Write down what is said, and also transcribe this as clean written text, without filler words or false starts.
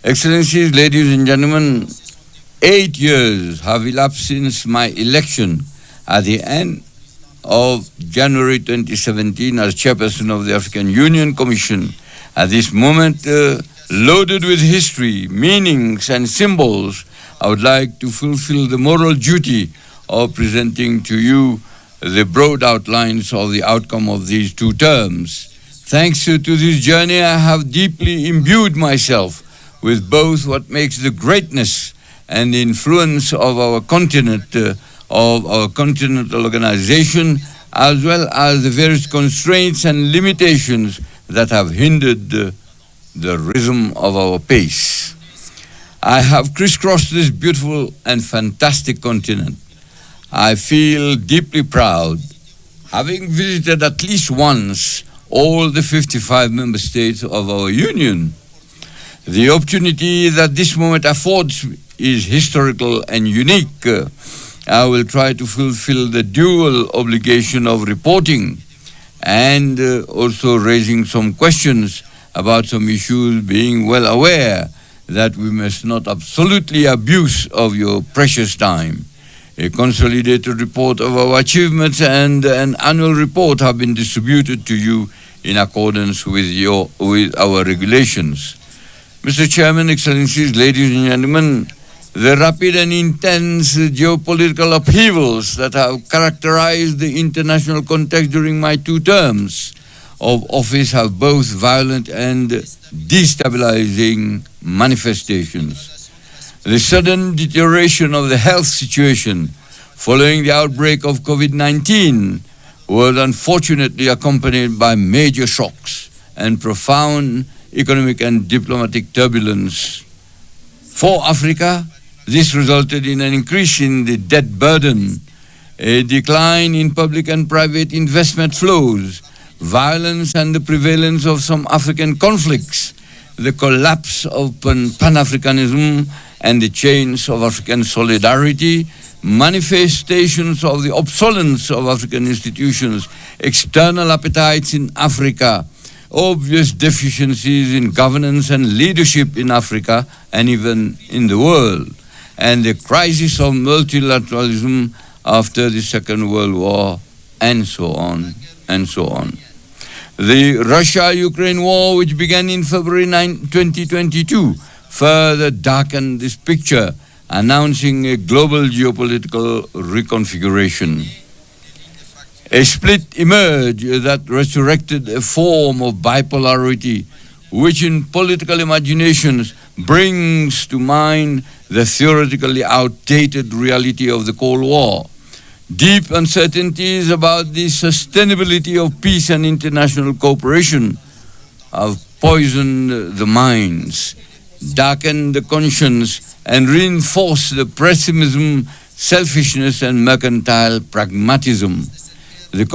Excellencies, ladies and gentlemen, 8 years have elapsed since my election at the end of January 2017 as Chairperson of the African Union Commission. At this moment, loaded with history, meanings and symbols, I would like to fulfill the moral duty of presenting to you the broad outlines of the outcome of these 2 terms. Thanks to this journey, I have deeply imbued myself with both what makes the greatness and the influence of our continent, of our continental organization, as well as the various constraints and limitations that have hindered the rhythm of our pace. I have crisscrossed this beautiful and fantastic continent. I feel deeply proud, having visited at least once all the 55 member states of our union. The opportunity that this moment affords is historical and unique. I will try to fulfill the dual obligation of reporting and also raising some questions about some issues, being well aware that we must not absolutely abuse of your precious time. A consolidated report of our achievements and an annual report have been distributed to you in accordance with our regulations. Mr. Chairman, Excellencies, ladies and gentlemen, the rapid and intense geopolitical upheavals that have characterized the international context during my 2 terms of office have both violent and destabilizing manifestations. The sudden deterioration of the health situation following the outbreak of COVID-19 was unfortunately accompanied by major shocks and profound economic and diplomatic turbulence. For Africa, this resulted in an increase in the debt burden, a decline in public and private investment flows, violence and the prevalence of some African conflicts, the collapse of Pan-Africanism and the chains of African solidarity, manifestations of the obsolescence of African institutions, external appetites in Africa, obvious deficiencies in governance and leadership in Africa and even in the world, and the crisis of multilateralism after the Second World War, and so on, and so on. The Russia-Ukraine war, which began in February 2022, further darkened this picture, announcing a global geopolitical reconfiguration. A split emerged that resurrected a form of bipolarity, which in political imaginations brings to mind the theoretically outdated reality of the Cold War. Deep uncertainties about the sustainability of peace and international cooperation have poisoned the minds, darkened the conscience, and reinforced the pessimism, selfishness, and mercantile pragmatism. The